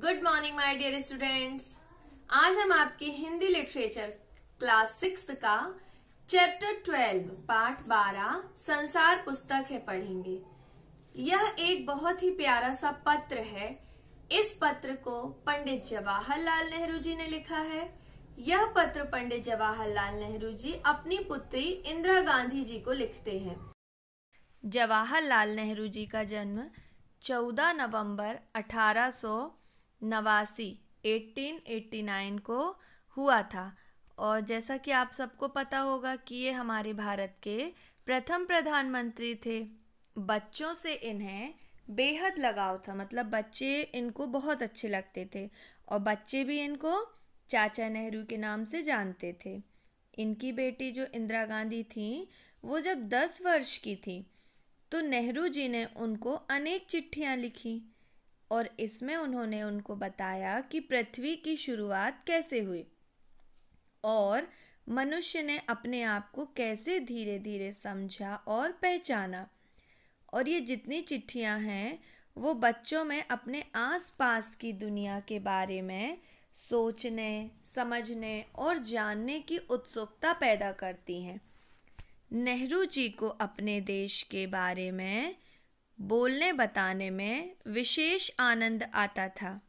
Good morning my dear students. आज हम आपकी हिंदी लिटरेचर क्लास 6 का चैप्टर 12 पाठ 12 संसार पुस्तक है पढ़ेंगे। यह एक बहुत ही प्यारा सा पत्र है। इस पत्र को पंडित जवाहरलाल नेहरू जी ने लिखा है। यह पत्र पंडित जवाहरलाल नेहरू जी अपनी पुत्री इंदिरा गांधी जी को लिखते हैं। जवाहरलाल नेहरू जी का जन्म 14 नवंबर 1889 को हुआ था और जैसा कि आप सबको पता होगा कि ये हमारे भारत के प्रथम प्रधानमंत्री थे। बच्चों से इन्हें बेहद लगाव था, मतलब बच्चे इनको बहुत अच्छे लगते थे और बच्चे भी इनको चाचा नेहरू के नाम से जानते थे। इनकी बेटी जो इंदिरा गांधी थी वो जब 10 वर्ष की थी तो नेहरू जी ने उनको अनेक चिट्ठियां लिखी और इसमें उन्होंने उनको बताया कि पृथ्वी की शुरुआत कैसे हुई और मनुष्य ने अपने आप को कैसे धीरे धीरे समझा और पहचाना। और ये जितनी चिट्ठियां हैं वो बच्चों में अपने आसपास की दुनिया के बारे में सोचने, समझने और जानने की उत्सुकता पैदा करती हैं। नेहरू जी को अपने देश के बारे में बोलने बताने में विशेष आनंद आता था।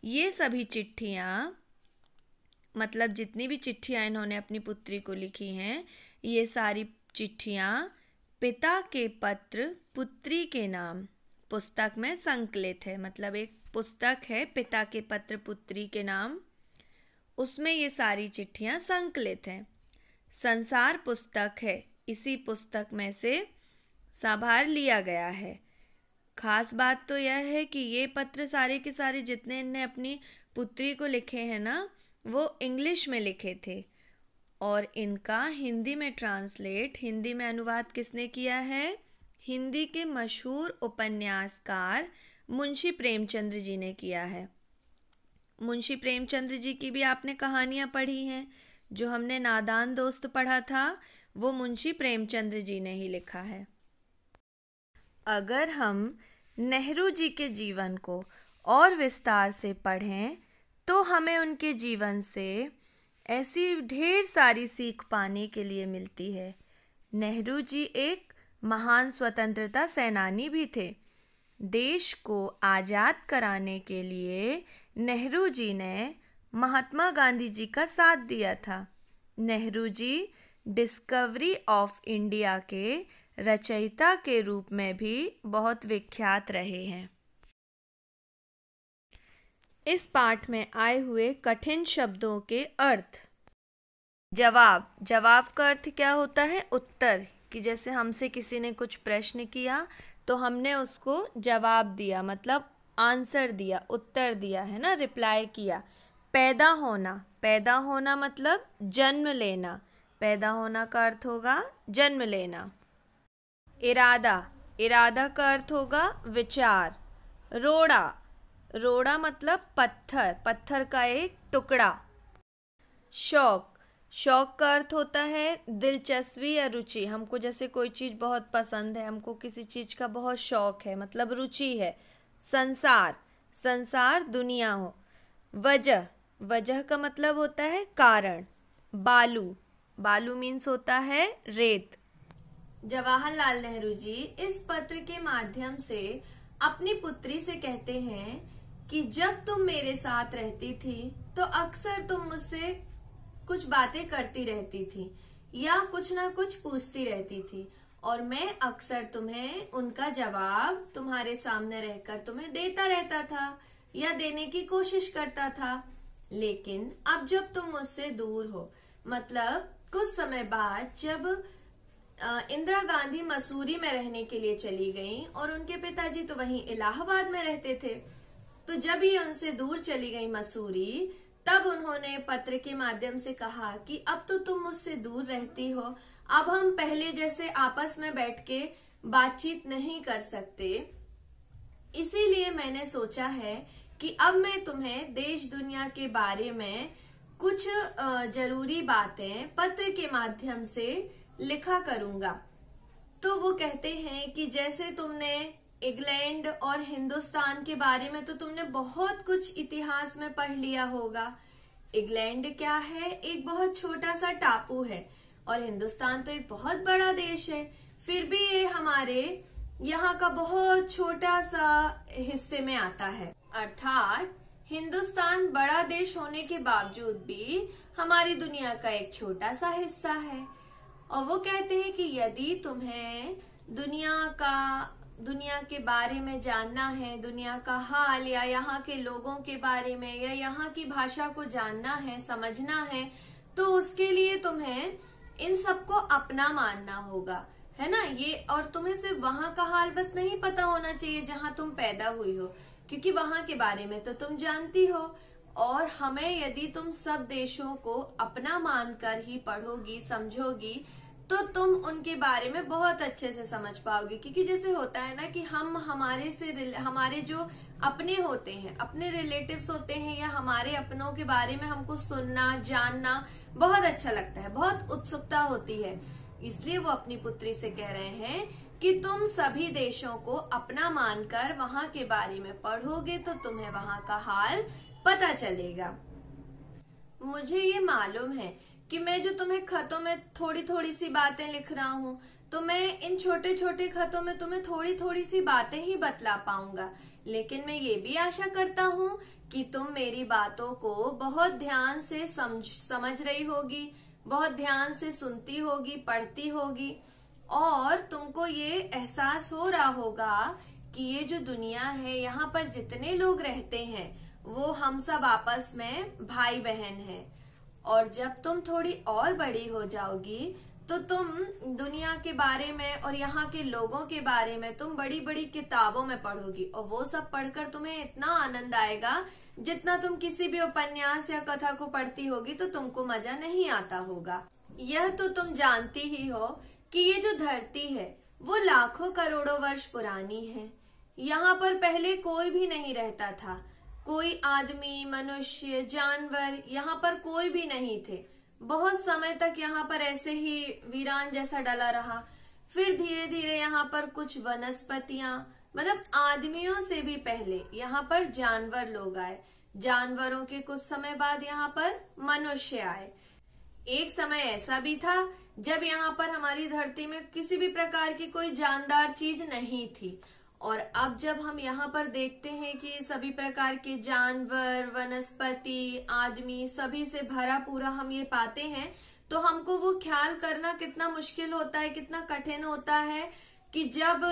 ये सभी चिट्ठियाँ, मतलब जितनी भी चिट्ठियाँ इन्होंने अपनी पुत्री को लिखी हैं, ये सारी चिट्ठियाँ पिता के पत्र पुत्री के नाम पुस्तक में संकलित है। मतलब एक पुस्तक है पिता के पत्र पुत्री के नाम, उसमें ये सारी चिट्ठियाँ संकलित हैं। संसार पुस्तक है, इसी पुस्तक में से संभार लिया गया है। खास बात तो यह है कि ये पत्र सारे के सारे जितने इन्हें अपनी पुत्री को लिखे हैं ना, वो इंग्लिश में लिखे थे और इनका हिंदी में ट्रांसलेट, हिंदी में अनुवाद किसने किया है? हिंदी के मशहूर उपन्यासकार मुंशी प्रेमचंद्र जी ने किया है। मुंशी प्रेमचंद्र जी की भी आपने कहानियाँ पढ़ी हैं। जो हमने नादान दोस्त पढ़ा था वो मुंशी प्रेमचंद्र जी ने ही लिखा है। अगर हम नेहरू जी के जीवन को और विस्तार से पढ़ें तो हमें उनके जीवन से ऐसी ढेर सारी सीख पाने के लिए मिलती है। नेहरू जी एक महान स्वतंत्रता सेनानी भी थे। देश को आज़ाद कराने के लिए नेहरू जी ने महात्मा गांधी जी का साथ दिया था। Nehru ji discovery of India के रचयिता के रूप में भी बहुत विख्यात रहे हैं। इस पाठ में आए हुए कठिन शब्दों के अर्थ। जवाब, जवाब का अर्थ क्या होता है? उत्तर। कि जैसे हमसे किसी ने कुछ प्रश्न किया तो हमने उसको जवाब दिया, मतलब आंसर दिया, उत्तर दिया है ना, रिप्लाई किया। पैदा होना, पैदा होना मतलब जन्म लेना। पैदा होना का अर्थ होगा जन्म लेना। इरादा, इरादा का अर्थ होगा विचार। रोड़ा, रोड़ा मतलब पत्थर, पत्थर का एक टुकड़ा। शौक, शौक का अर्थ होता है दिलचस्पी या रुचि। हमको जैसे कोई चीज़ बहुत पसंद है, हमको किसी चीज़ का बहुत शौक है, मतलब रुचि है। संसार, संसार दुनिया हो। वजह, वजह का मतलब होता है कारण। बालू, बालू मीन्स होता है रेत। जवाहरलाल नेहरू जी इस पत्र के माध्यम से अपनी पुत्री से कहते हैं कि जब तुम मेरे साथ रहती थी तो अक्सर तुम मुझसे कुछ बातें करती रहती थी या कुछ ना कुछ पूछती रहती थी और मैं अक्सर तुम्हें उनका जवाब तुम्हारे सामने रहकर तुम्हें देता रहता था या देने की कोशिश करता था। लेकिन अब जब तुम मुझसे दूर हो, मतलब कुछ समय बाद जब इंदिरा गांधी मसूरी में रहने के लिए चली गईं और उनके पिताजी तो वहीं इलाहाबाद में रहते थे, तो जब ये उनसे दूर चली गई मसूरी, तब उन्होंने पत्र के माध्यम से कहा कि अब तो तुम मुझसे दूर रहती हो, अब हम पहले जैसे आपस में बैठ के बातचीत नहीं कर सकते, इसीलिए मैंने सोचा है कि अब मैं तुम्हें देश दुनिया के बारे में कुछ जरूरी बातें पत्र के माध्यम से लिखा करूंगा। तो वो कहते हैं कि जैसे तुमने इंग्लैंड और हिंदुस्तान के बारे में तो तुमने बहुत कुछ इतिहास में पढ़ लिया होगा। इंग्लैंड क्या है, एक बहुत छोटा सा टापू है, और हिंदुस्तान तो एक बहुत बड़ा देश है। फिर भी ये हमारे यहाँ का बहुत छोटा सा हिस्से में आता है। अर्थात हिंदुस्तान बड़ा देश होने के बावजूद भी हमारी दुनिया का एक छोटा सा हिस्सा है। और वो कहते हैं कि यदि तुम्हें दुनिया के बारे में जानना है, दुनिया का हाल या यहाँ के लोगों के बारे में या यहाँ की भाषा को जानना है, समझना है, तो उसके लिए तुम्हें इन सबको अपना मानना होगा, है ना। ये और तुम्हें सिर्फ वहां का हाल बस नहीं पता होना चाहिए जहां तुम पैदा हुई हो, क्योंकि वहां के बारे में तो तुम जानती हो। और हमें यदि तुम सब देशों को अपना मानकर ही पढ़ोगी, समझोगी, तो तुम उनके बारे में बहुत अच्छे से समझ पाओगे। क्योंकि जैसे होता है ना कि हमारे जो अपने होते हैं, अपने रिलेटिव्स होते हैं, या हमारे अपनों के बारे में हमको सुनना, जानना बहुत अच्छा लगता है, बहुत उत्सुकता होती है। इसलिए वो अपनी पुत्री से कह रहे हैं कि तुम सभी देशों को अपना मानकर वहां के बारे में पढ़ोगे तो तुम्हें वहां का हाल पता चलेगा। मुझे ये मालूम है कि मैं जो तुम्हें खतों में थोड़ी थोड़ी सी बातें लिख रहा हूँ, तो मैं इन छोटे छोटे खतों में तुम्हें थोड़ी थोड़ी सी बातें ही बतला पाऊंगा, लेकिन मैं ये भी आशा करता हूँ कि तुम मेरी बातों को बहुत ध्यान से समझ रही होगी, बहुत ध्यान से सुनती होगी, पढ़ती होगी, और तुमको ये एहसास हो रहा होगा कि ये जो दुनिया है, यहाँ पर जितने लोग रहते हैं वो हम सब आपस में भाई बहन हैं। और जब तुम थोड़ी और बड़ी हो जाओगी तो तुम दुनिया के बारे में और यहाँ के लोगों के बारे में तुम बड़ी बड़ी किताबों में पढ़ोगी, और वो सब पढ़कर तुम्हें इतना आनंद आएगा जितना तुम किसी भी उपन्यास या कथा को पढ़ती होगी तो तुमको मजा नहीं आता होगा। यह तो तुम जानती ही हो कि ये जो धरती है वो लाखों करोड़ों वर्ष पुरानी है। यहाँ पर पहले कोई भी नहीं रहता था, कोई आदमी, मनुष्य, जानवर यहाँ पर कोई भी नहीं थे। बहुत समय तक यहाँ पर ऐसे ही वीरान जैसा डला रहा। फिर धीरे धीरे यहाँ पर कुछ वनस्पतियां, मतलब आदमियों से भी पहले यहाँ पर जानवर लोग आए। जानवरों के कुछ समय बाद यहाँ पर मनुष्य आए। एक समय ऐसा भी था जब यहाँ पर हमारी धरती में किसी भी प्रकार की कोई जानदार चीज नहीं थी, और अब जब हम यहाँ पर देखते हैं कि सभी प्रकार के जानवर, वनस्पति, आदमी सभी से भरा पूरा हम ये पाते हैं, तो हमको वो ख्याल करना कितना मुश्किल होता है, कितना कठिन होता है कि जब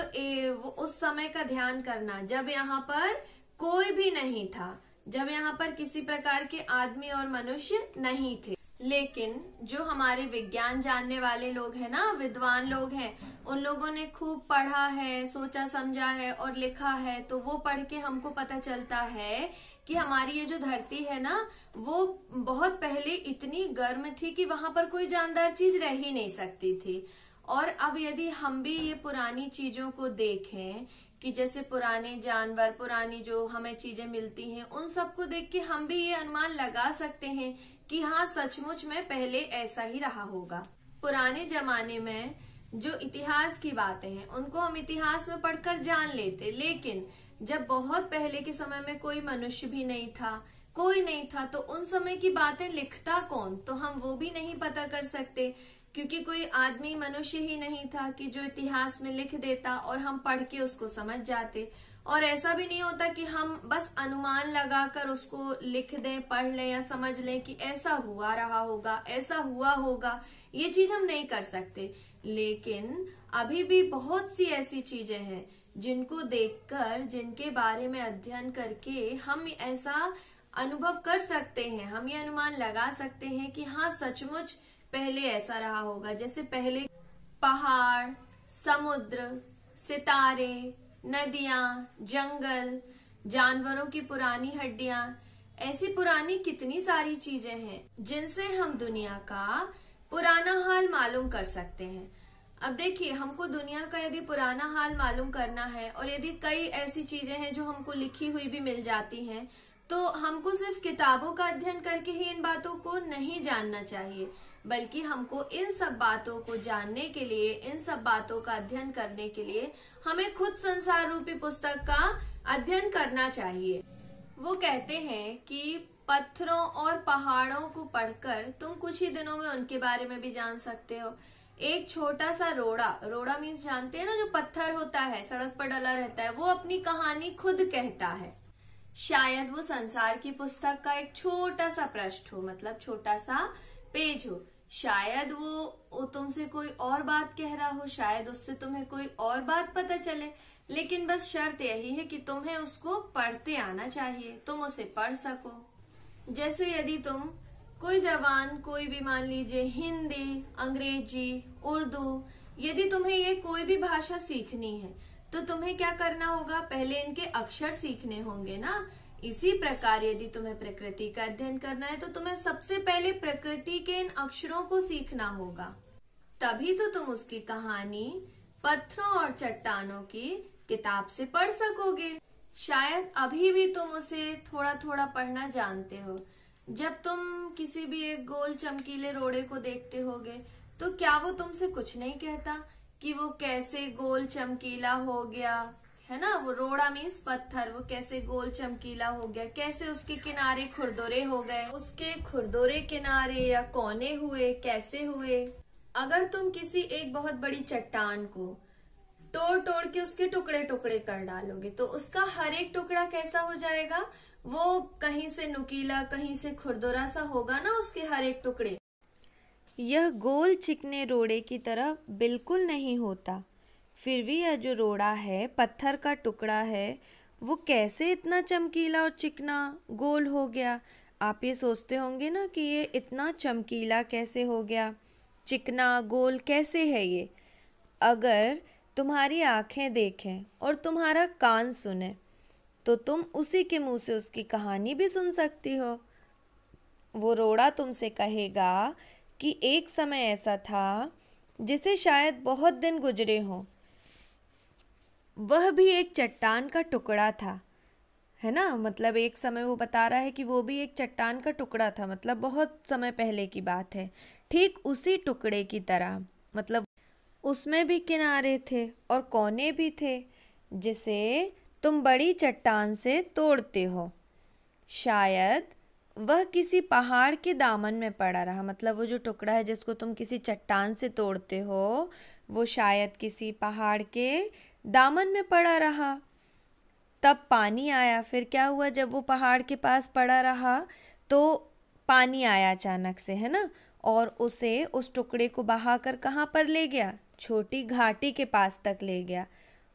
वो उस समय का ध्यान करना जब यहाँ पर कोई भी नहीं था, जब यहाँ पर किसी प्रकार के आदमी और मनुष्य नहीं थे। लेकिन जो हमारे विज्ञान जानने वाले लोग हैं ना, विद्वान लोग हैं, उन लोगों ने खूब पढ़ा है, सोचा समझा है और लिखा है, तो वो पढ़ के हमको पता चलता है कि हमारी ये जो धरती है ना, वो बहुत पहले इतनी गर्म थी कि वहां पर कोई जानदार चीज रह ही नहीं सकती थी। और अब यदि हम भी ये पुरानी चीजों को देखें कि जैसे पुराने जानवर, पुरानी जो हमें चीजें मिलती हैं, उन सबको देख के हम भी ये अनुमान लगा सकते हैं कि हाँ, सचमुच में पहले ऐसा ही रहा होगा। पुराने जमाने में जो इतिहास की बातें हैं उनको हम इतिहास में पढ़कर जान लेते, लेकिन जब बहुत पहले के समय में कोई मनुष्य भी नहीं था, कोई नहीं था, तो उन समय की बातें लिखता कौन, तो हम वो भी नहीं पता कर सकते, क्योंकि कोई आदमी, मनुष्य ही नहीं था कि जो इतिहास में लिख देता और हम पढ़ के उसको समझ जाते। और ऐसा भी नहीं होता कि हम बस अनुमान लगाकर उसको लिख दें, पढ़ लें या समझ लें कि ऐसा हुआ रहा होगा, ऐसा हुआ होगा, ये चीज हम नहीं कर सकते। लेकिन अभी भी बहुत सी ऐसी चीजें हैं जिनको देखकर, जिनके बारे में अध्ययन करके हम ऐसा अनुभव कर सकते हैं, हम ये अनुमान लगा सकते हैं कि हाँ, सचमुच पहले ऐसा रहा होगा। जैसे पहले पहाड़, समुद्र, सितारे, नदियां, जंगल, जानवरों की पुरानी हड्डियां, ऐसी पुरानी कितनी सारी चीजें हैं जिनसे हम दुनिया का पुराना हाल मालूम कर सकते हैं। अब देखिए, हमको दुनिया का यदि पुराना हाल मालूम करना है और यदि कई ऐसी चीजें हैं जो हमको लिखी हुई भी मिल जाती हैं, तो हमको सिर्फ किताबों का अध्ययन करके ही इन बातों को नहीं जानना चाहिए। बल्कि हमको इन सब बातों को जानने के लिए, इन सब बातों का अध्ययन करने के लिए हमें खुद संसार रूपी पुस्तक का अध्ययन करना चाहिए। वो कहते हैं कि पत्थरों और पहाड़ों को पढ़कर तुम कुछ ही दिनों में उनके बारे में भी जान सकते हो। एक छोटा सा रोड़ा, रोड़ा मीन्स जानते हैं ना, जो पत्थर होता है सड़क पर डला रहता है, वो अपनी कहानी खुद कहता है। शायद वो संसार की पुस्तक का एक छोटा सा पृष्ठ हो, मतलब छोटा सा पेज हो। शायद वो तुमसे कोई और बात कह रहा हो, शायद उससे तुम्हें कोई और बात पता चले, लेकिन बस शर्त यही है कि तुम्हें उसको पढ़ते आना चाहिए, तुम उसे पढ़ सको। जैसे यदि तुम कोई जबान, कोई भी मान लीजिए हिंदी, अंग्रेजी, उर्दू, यदि तुम्हें ये कोई भी भाषा सीखनी है तो तुम्हें क्या करना होगा, पहले इनके अक्षर सीखने होंगे ना। इसी प्रकार यदि तुम्हें प्रकृति का अध्ययन करना है तो तुम्हें सबसे पहले प्रकृति के इन अक्षरों को सीखना होगा, तभी तो तुम उसकी कहानी पत्थरों और चट्टानों की किताब से पढ़ सकोगे। शायद अभी भी तुम उसे थोड़ा थोड़ा पढ़ना जानते हो। जब तुम किसी भी एक गोल चमकीले रोड़े को देखते होगे तो क्या वो तुमसे कुछ नहीं कहता कि वो कैसे गोल चमकीला हो गया, है ना। वो रोड़ा मीन्स पत्थर, वो कैसे गोल चमकीला हो गया, कैसे उसके किनारे खुरदुरे हो गए, उसके खुरदुरे किनारे या कोने हुए, कैसे हुए। अगर तुम किसी एक बहुत बड़ी चट्टान को तोड़ तोड़ के उसके टुकड़े टुकड़े कर डालोगे तो उसका हर एक टुकड़ा कैसा हो जाएगा, वो कहीं से नुकीला, कहीं से खुरदुरा सा होगा ना उसके हर एक टुकड़े। यह गोल चिकने रोड़े की तरह बिल्कुल नहीं होता। फिर भी यह जो रोड़ा है, पत्थर का टुकड़ा है, वो कैसे इतना चमकीला और चिकना गोल हो गया। आप ये सोचते होंगे ना कि ये इतना चमकीला कैसे हो गया, चिकना गोल कैसे है ये। अगर तुम्हारी आंखें देखें और तुम्हारा कान सुने तो तुम उसी के मुंह से उसकी कहानी भी सुन सकती हो। वो रोड़ा तुमसे कहेगा कि एक समय ऐसा था जिसे शायद बहुत दिन गुजरे हों, वह भी एक चट्टान का टुकड़ा था, है ना। मतलब एक समय वो बता रहा है कि वो भी एक चट्टान का टुकड़ा था, मतलब बहुत समय पहले की बात है। ठीक उसी टुकड़े की तरह, मतलब उसमें भी किनारे थे और कोने भी थे जिसे तुम बड़ी चट्टान से तोड़ते हो। शायद वह किसी पहाड़ के दामन में पड़ा रहा, मतलब वो जो टुकड़ा है जिसको तुम किसी चट्टान से तोड़ते हो, वो शायद किसी पहाड़ के दामन में पड़ा रहा। तब पानी आया, फिर क्या हुआ, जब वो पहाड़ के पास पड़ा रहा तो पानी आया अचानक से, है ना, और उसे उस टुकड़े को बहाकर कहाँ पर ले गया, छोटी घाटी के पास तक ले गया।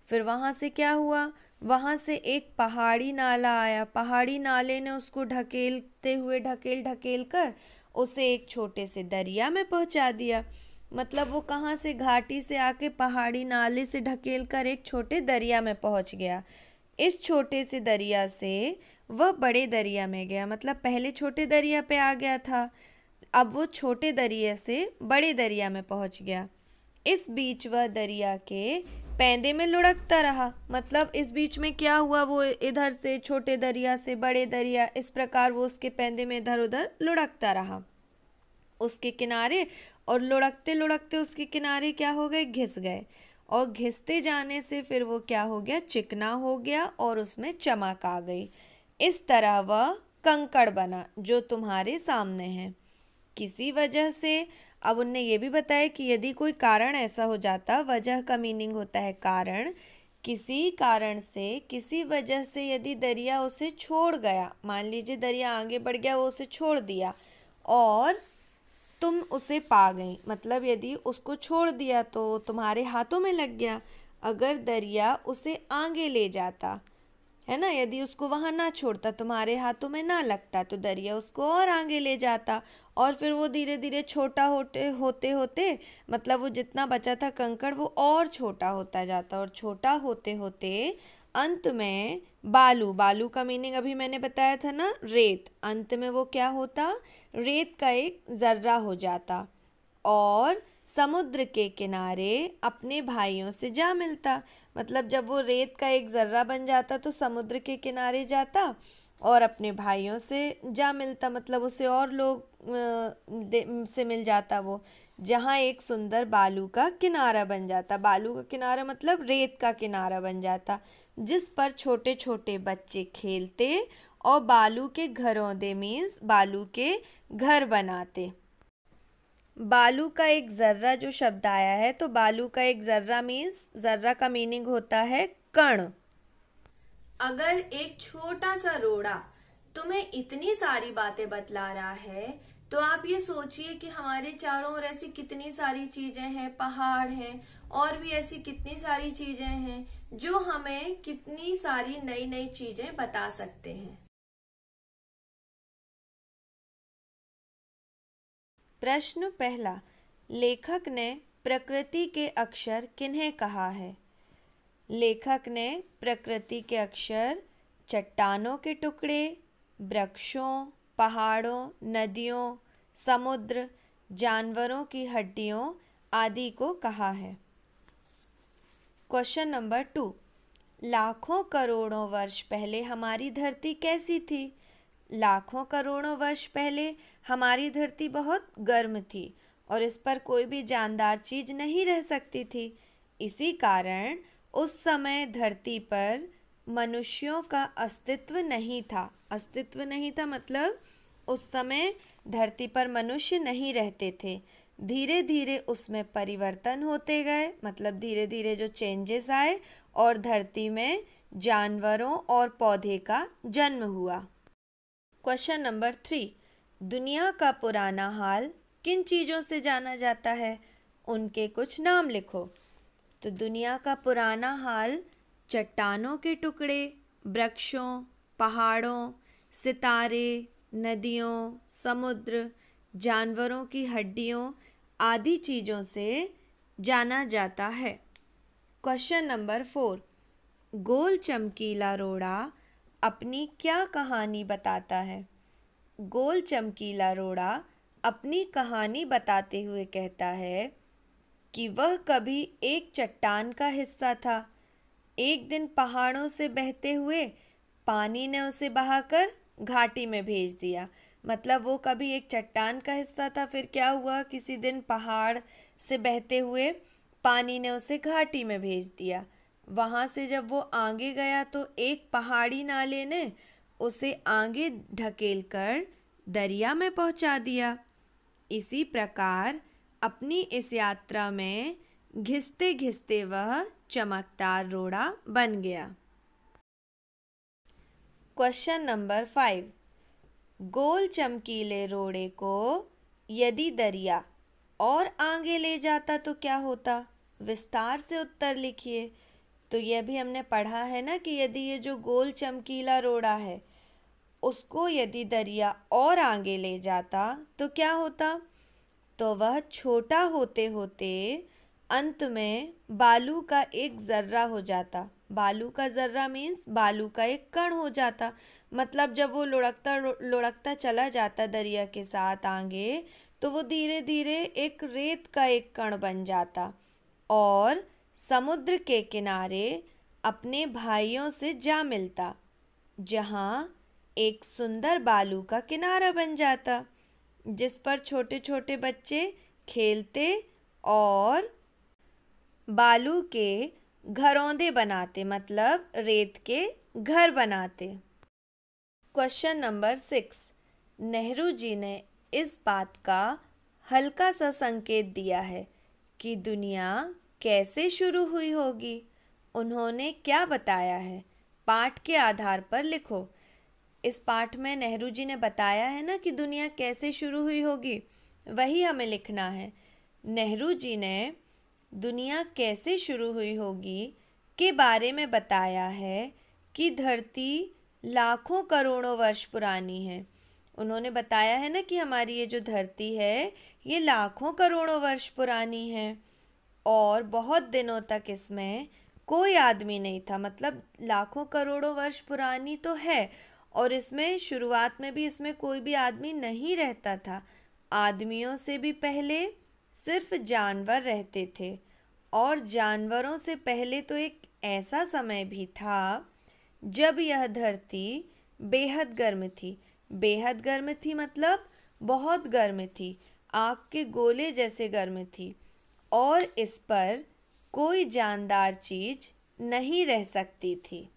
फिर वहाँ से क्या हुआ, वहाँ से एक पहाड़ी नाला आया, पहाड़ी नाले ने उसको ढकेलते हुए ढकेल ढकेल कर उसे एक छोटे से दरिया में पहुँचा दिया। मतलब वो कहाँ से, घाटी से आके पहाड़ी नाले से ढकेल कर एक छोटे दरिया में पहुँच गया। इस छोटे से दरिया से वह बड़े दरिया में गया, मतलब पहले छोटे दरिया पे आ गया था, अब वो छोटे दरिया से बड़े दरिया में पहुँच गया। इस बीच वह दरिया के पैंदे में लुढ़कता रहा, मतलब इस बीच में क्या हुआ, वो इधर से छोटे दरिया से बड़े दरिया, इस प्रकार वो उसके पैंदे में इधर उधर लुढ़कता रहा उसके किनारे, और लुढ़कते लुढ़कते उसके किनारे क्या हो गए, घिस गए, और घिसते जाने से फिर वो क्या हो गया, चिकना हो गया और उसमें चमक आ गई। इस तरह वह कंकड़ बना जो तुम्हारे सामने है। किसी वजह से, अब उनने ये भी बताया कि यदि कोई कारण ऐसा हो जाता, वजह का मीनिंग होता है कारण, किसी कारण से, किसी वजह से यदि दरिया उसे छोड़ गया, मान लीजिए दरिया आगे बढ़ गया, वो उसे छोड़ दिया और तुम उसे पा गई, मतलब यदि उसको छोड़ दिया तो तुम्हारे हाथों में लग गया। अगर दरिया उसे आगे ले जाता, है ना, यदि उसको वहाँ ना छोड़ता, तुम्हारे हाथों में ना लगता, तो दरिया उसको और आगे ले जाता और फिर वो धीरे धीरे छोटा होते होते मतलब वो जितना बचा था कंकड़ वो और छोटा होता जाता, और छोटा होते होते अंत में बालू, बालू का मीनिंग अभी मैंने बताया था ना, रेत, अंत में वो क्या होता, रेत का एक जर्रा हो जाता और समुद्र के किनारे अपने भाइयों से जा मिलता। मतलब जब वो रेत का एक जर्रा बन जाता तो समुद्र के किनारे जाता और अपने भाइयों से जा मिलता, मतलब उसे और लोग से मिल जाता वो। जहाँ एक सुंदर बालू का किनारा बन जाता, बालू का किनारा मतलब रेत का किनारा बन जाता, जिस पर छोटे छोटे बच्चे खेलते और बालू के घरौंदे मीन्स बालू के घर बनाते। बालू का एक जर्रा जो शब्द आया है, तो बालू का एक जर्रा मीन्स, जर्रा का मीनिंग होता है कण। अगर एक छोटा सा रोड़ा तुम्हें इतनी सारी बातें बतला रहा है, तो आप ये सोचिए कि हमारे चारों ओर ऐसी कितनी सारी चीजें हैं, पहाड़ हैं और भी ऐसी कितनी सारी चीजें हैं जो हमें कितनी सारी नई नई चीजें बता सकते हैं। प्रश्न पहला, लेखक ने प्रकृति के अक्षर किन्हें कहा है? लेखक ने प्रकृति के अक्षर चट्टानों के टुकड़े, वृक्षों, पहाड़ों, नदियों, समुद्र, जानवरों की हड्डियों आदि को कहा है। क्वेश्चन नंबर 2, लाखों करोड़ों वर्ष पहले हमारी धरती कैसी थी? लाखों करोड़ों वर्ष पहले हमारी धरती बहुत गर्म थी और इस पर कोई भी जानदार चीज नहीं रह सकती थी। इसी कारण उस समय धरती पर मनुष्यों का अस्तित्व नहीं था। अस्तित्व नहीं था मतलब उस समय धरती पर मनुष्य नहीं रहते थे। धीरे धीरे उसमें परिवर्तन होते गए, मतलब धीरे धीरे जो चेंजेस आए और धरती में जानवरों और पौधे का जन्म हुआ। क्वेश्चन नंबर 3, दुनिया का पुराना हाल किन चीज़ों से जाना जाता है? उनके कुछ नाम लिखो। तो दुनिया का पुराना हाल चट्टानों के टुकड़े, वृक्षों, पहाड़ों, सितारे, नदियों, समुद्र, जानवरों की हड्डियों आदि चीज़ों से जाना जाता है। क्वेश्चन नंबर 4, गोल चमकीला रोड़ा अपनी क्या कहानी बताता है? गोल चमकीला रोड़ा अपनी कहानी बताते हुए कहता है कि वह कभी एक चट्टान का हिस्सा था। एक दिन पहाड़ों से बहते हुए पानी ने उसे बहाकर घाटी में भेज दिया। मतलब वो कभी एक चट्टान का हिस्सा था, फिर क्या हुआ, किसी दिन पहाड़ से बहते हुए पानी ने उसे घाटी में भेज दिया। वहाँ से जब वो आगे गया तो एक पहाड़ी नाले ने उसे आगे ढकेलकर दरिया में पहुँचा दिया। इसी प्रकार अपनी इस यात्रा में घिसते घिसते वह चमकदार रोड़ा बन गया। क्वेश्चन नंबर 5, गोल चमकीले रोड़े को यदि दरिया और आगे ले जाता तो क्या होता? विस्तार से उत्तर लिखिए। तो यह भी हमने पढ़ा है ना कि यदि ये जो गोल चमकीला रोड़ा है उसको यदि दरिया और आगे ले जाता तो क्या होता? तो वह छोटा होते होते अंत में बालू का एक जर्रा हो जाता। बालू का जर्रा मीन्स बालू का एक कण हो जाता। मतलब जब वो लुढ़कता लुढ़कता चला जाता दरिया के साथ आगे, तो वो धीरे धीरे एक रेत का एक कण बन जाता और समुद्र के किनारे अपने भाइयों से जा मिलता, जहाँ एक सुंदर बालू का किनारा बन जाता, जिस पर छोटे छोटे बच्चे खेलते और बालू के घरौंदे बनाते, मतलब रेत के घर बनाते। क्वेश्चन नंबर 6, नेहरू जी ने इस बात का हल्का सा संकेत दिया है कि दुनिया कैसे शुरू हुई होगी। उन्होंने क्या बताया है? पाठ के आधार पर लिखो। इस पाठ में नेहरू जी ने बताया है ना कि दुनिया कैसे शुरू हुई होगी, वही हमें लिखना है। नेहरू जी ने दुनिया कैसे शुरू हुई होगी के बारे में बताया है कि धरती लाखों करोड़ों वर्ष पुरानी है। उन्होंने बताया है ना कि हमारी ये जो धरती है ये लाखों करोड़ों वर्ष पुरानी है और बहुत दिनों तक इसमें कोई आदमी नहीं था। मतलब लाखों करोड़ों वर्ष पुरानी तो है और इसमें शुरुआत में भी इसमें कोई भी आदमी नहीं रहता था। आदमियों से भी पहले सिर्फ जानवर रहते थे और जानवरों से पहले तो एक ऐसा समय भी था जब यह धरती बेहद गर्म थी। बेहद गर्म थी मतलब बहुत गर्म थी, आग के गोले जैसे गर्म थी, और इस पर कोई जानदार चीज नहीं रह सकती थी।